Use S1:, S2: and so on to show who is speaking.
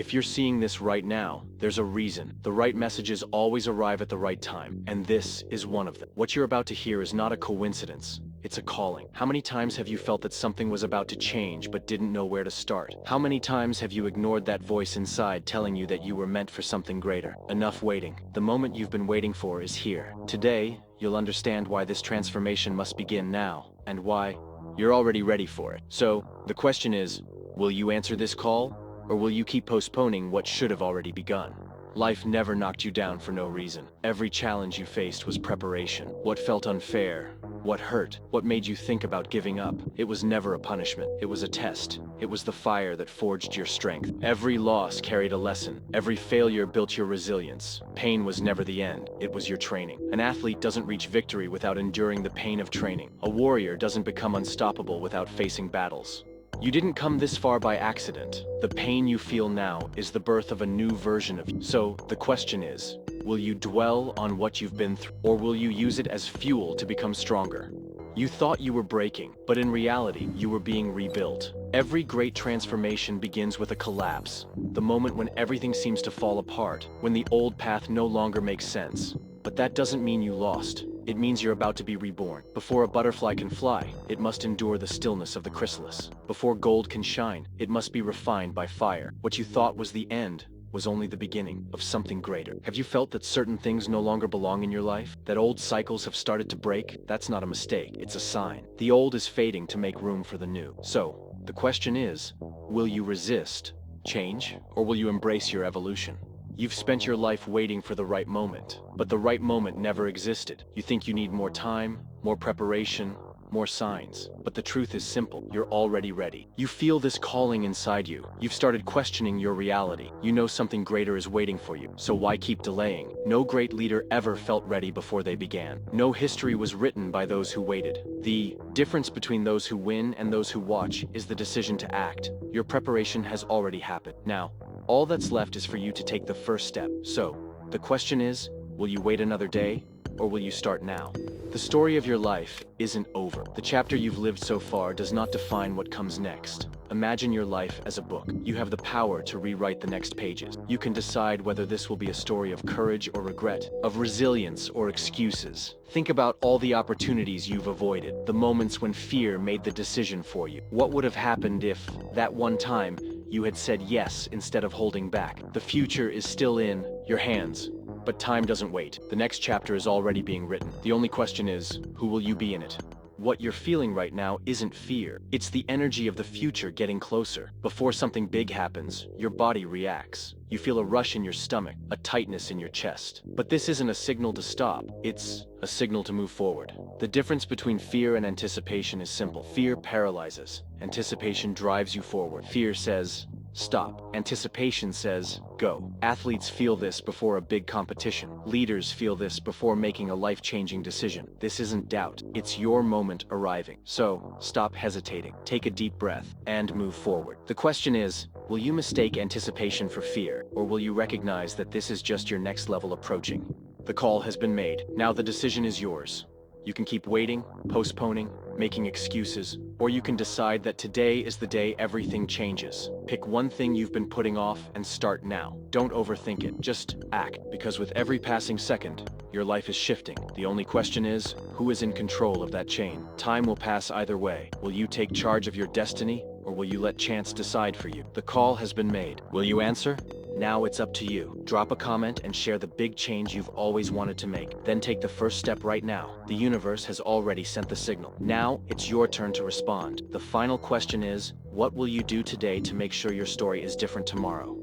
S1: If you're seeing this right now, there's a reason. The right messages always arrive at the right time, and this is one of them. What you're about to hear is not a coincidence. It's a calling. How many times have you felt that something was about to change but didn't know where to start? How many times have you ignored that voice inside telling you that you were meant for something greater? Enough waiting. The moment you've been waiting for is here. Today, you'll understand why this transformation must begin now, and why you're already ready for it. So, the question is, will you answer this call, or will you keep postponing what should have already begun? Life never knocked you down for no reason. Every challenge you faced was preparation. What felt unfair, what hurt, what made you think about giving up, it was never a punishment. It was a test. It was the fire that forged your strength. Every loss carried a lesson. Every failure built your resilience. Pain was never the end. It was your training. An athlete doesn't reach victory without enduring the pain of training. A warrior doesn't become unstoppable without facing battles. You didn't come this far by accident. The pain you feel now is the birth of a new version of you. So, the question is, will you dwell on what you've been through, or will you use it as fuel to become stronger? You thought you were breaking, but in reality, you were being rebuilt. Every great transformation begins with a collapse, the moment when everything seems to fall apart, when the old path no longer makes sense. But that doesn't mean you lost. It means you're about to be reborn. Before a butterfly can fly, it must endure the stillness of the chrysalis. Before gold can shine, it must be refined by fire. What you thought was the end was only the beginning of something greater. Have you felt that certain things no longer belong in your life? That old cycles have started to break? That's not a mistake, it's a sign. The old is fading to make room for the new. So, the question is, will you resist change, or will you embrace your evolution? You've spent your life waiting for the right moment, but the right moment never existed. You think you need more time, more preparation, more signs. But the truth is simple. You're already ready. You feel this calling inside you. You've started questioning your reality. You know something greater is waiting for you. So why keep delaying? No great leader ever felt ready before they began. No history was written by those who waited. The difference between those who win and those who watch is the decision to act. Your preparation has already happened. Now, all that's left is for you to take the first step. So, the question is, will you wait another day, or will you start now? The story of your life isn't over. The chapter you've lived so far does not define what comes next. Imagine your life as a book. You have the power to rewrite the next pages. You can decide whether this will be a story of courage or regret, of resilience or excuses. Think about all the opportunities you've avoided, the moments when fear made the decision for you. What would have happened if, that one time, you had said yes instead of holding back? The future is still in your hands. But time doesn't wait. The next chapter is already being written. The only question is, who will you be in it? What you're feeling right now isn't fear. It's the energy of the future getting closer. Before something big happens, your body reacts. You feel a rush in your stomach, a tightness in your chest. But this isn't a signal to stop. It's a signal to move forward. The difference between fear and anticipation is simple. Fear paralyzes. Anticipation drives you forward. Fear says, stop. Anticipation says, go. Athletes feel this before a big competition. Leaders feel this before making a life-changing decision. This isn't doubt. It's your moment arriving. So, stop hesitating. Take a deep breath and move forward. The question is, will you mistake anticipation for fear, or will you recognize that this is just your next level approaching? The call has been made. Now the decision is yours. You can keep waiting, postponing, making excuses, or you can decide that today is the day everything changes. Pick one thing you've been putting off and start now. Don't overthink it, just act, because with every passing second, your life is shifting. The only question is, who is in control of that chain? Time will pass either way. Will you take charge of your destiny, or will you let chance decide for you? The call has been made. Will you answer? Now it's up to you. Drop a comment and share the big change you've always wanted to make. Then take the first step right now. The universe has already sent the signal. Now it's your turn to respond. The final question is, what will you do today to make sure your story is different tomorrow?